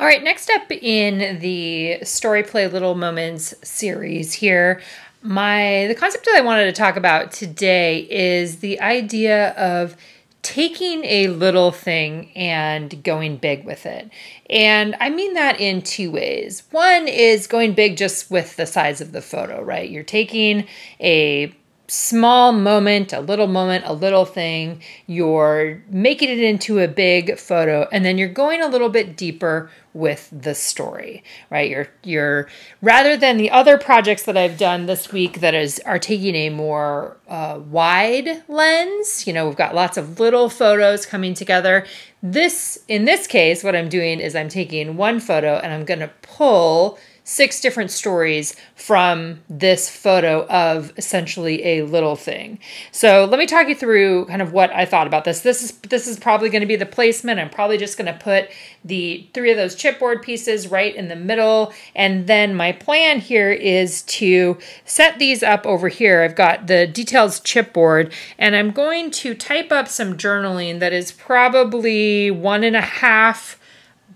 All right, next up in the Story Play Little Moments series here, the concept that I wanted to talk about today is the idea of taking a little thing and going big with it. And I mean that in two ways. One is going big just with the size of the photo, right? You're taking a small moment, a little thing, you're making it into a big photo, and then you're going a little bit deeper with the story, right? You're rather than the other projects that I've done this week that are taking a more wide lens. You know, we've got lots of little photos coming together. In this case, what I'm doing is I'm taking one photo and I'm going to pull 6 different stories from this photo of essentially a little thing. So let me talk you through kind of what I thought about this. This is probably going to be the placement. I'm probably just going to put the 3 of those chipboard pieces right in the middle. And then my plan here is to set these up over here. I've got the details chipboard and I'm going to type up some journaling that is probably 1.5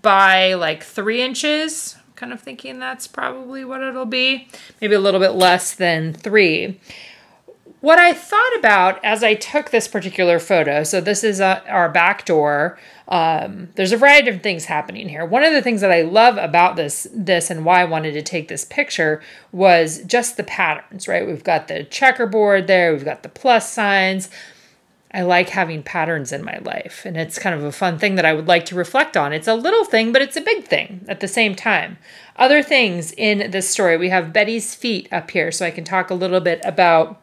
by like 3 inches. Kind of thinking that's probably what it'll be, maybe a little bit less than 3. What I thought about as I took this particular photo, so this is our back door. There's a variety of things happening here. One of the things that I love about this and why I wanted to take this picture was just the patterns, right? We've got the checkerboard there, we've got the plus signs. I like having patterns in my life, and it's kind of a fun thing that I would like to reflect on. It's a little thing, but it's a big thing at the same time. Other things in this story, we have Betty's feet up here, so I can talk a little bit about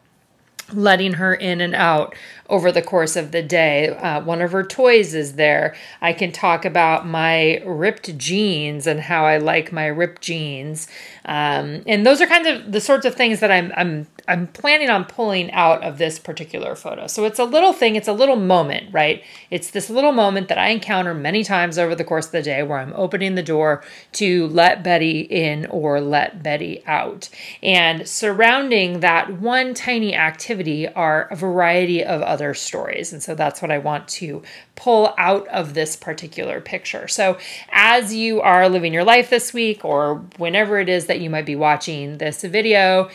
letting her in and out over the course of the day. One of her toys is there. I can talk about my ripped jeans and how I like my ripped jeans. And those are kind of the sorts of things that I'm planning on pulling out of this particular photo. So it's a little thing, it's a little moment, right? It's this little moment that I encounter many times over the course of the day where I'm opening the door to let Betty in or let Betty out. And surrounding that one tiny activity are a variety of other stories. And so that's what I want to pull out of this particular picture. So as you are living your life this week or whenever it is that you might be watching this video,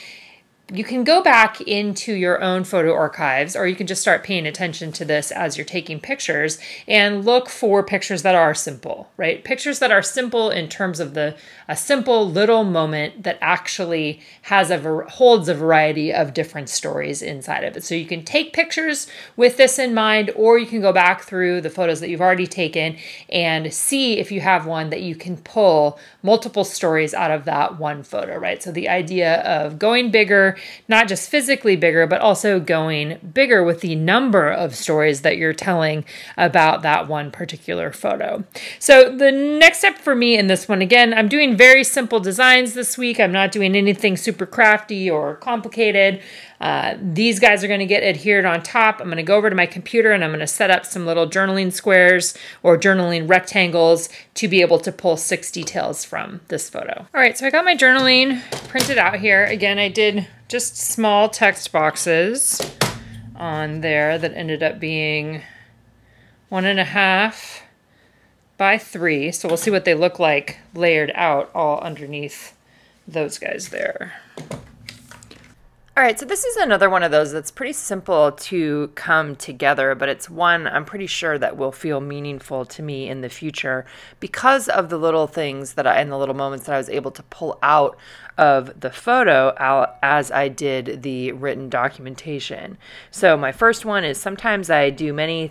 you can go back into your own photo archives, or you can just start paying attention to this as you're taking pictures and look for pictures that are simple, right? Pictures that are simple in terms of a simple little moment that actually holds a variety of different stories inside of it. So you can take pictures with this in mind, or you can go back through the photos that you've already taken and see if you have one that you can pull multiple stories out of that one photo, right? So the idea of going bigger, not just physically bigger, but also going bigger with the number of stories that you're telling about that one particular photo. So the next step for me in this one, again, I'm doing very simple designs this week. I'm not doing anything super crafty or complicated. These guys are going to get adhered on top. I'm going to go over to my computer and I'm going to set up some little journaling squares or journaling rectangles to be able to pull 6 details from this photo. All right, so I got my journaling printed out here. Again, I did just small text boxes on there that ended up being 1.5 by 3. So we'll see what they look like layered out all underneath those guys there. All right, so this is another one of those that's pretty simple to come together, but it's one I'm pretty sure that will feel meaningful to me in the future because of the little things and the little moments that I was able to pull out of the photo as I did the written documentation. So my first one is something I do many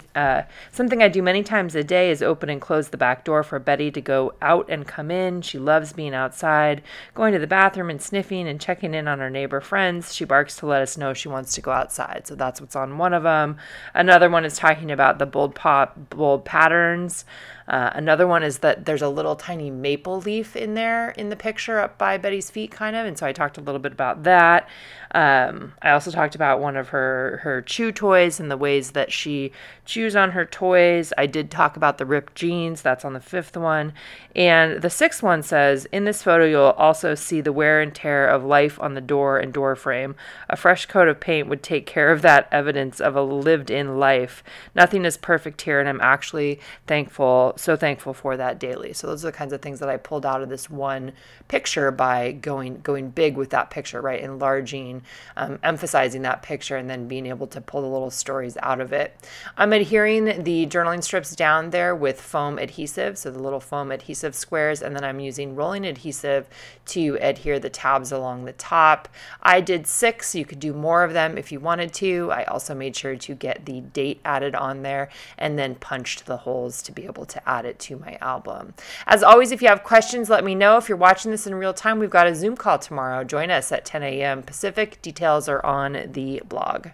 times a day is open and close the back door for Betty to go out and come in. She loves being outside, going to the bathroom and sniffing and checking in on her neighbor friends. She barks to let us know she wants to go outside. So that's what's on one of them. Another one is talking about the bold patterns. Another one is that there's a little tiny maple leaf in there in the picture up by Betty's feet kind of, and so I talked a little bit about that. I also talked about one of her chew toys and the ways that she chews on her toys. I did talk about the ripped jeans. That's on the 5th one. And the 6th one says, in this photo, you'll also see the wear and tear of life on the door and door frame. A fresh coat of paint would take care of that evidence of a lived-in life. Nothing is perfect here, and I'm actually thankful so thankful for that daily. So those are the kinds of things that I pulled out of this one picture by going big with that picture, right? Enlarging, emphasizing that picture, and then being able to pull the little stories out of it. I'm adhering the journaling strips down there with foam adhesive, so the little foam adhesive squares, and then I'm using rolling adhesive to adhere the tabs along the top. I did 6. You could do more of them if you wanted to. I also made sure to get the date added on there and then punched the holes to be able to add it to my album. As always, if you have questions, let me know. If you're watching this in real time, we've got a Zoom call tomorrow. Join us at 10 a.m. Pacific. Details are on the blog.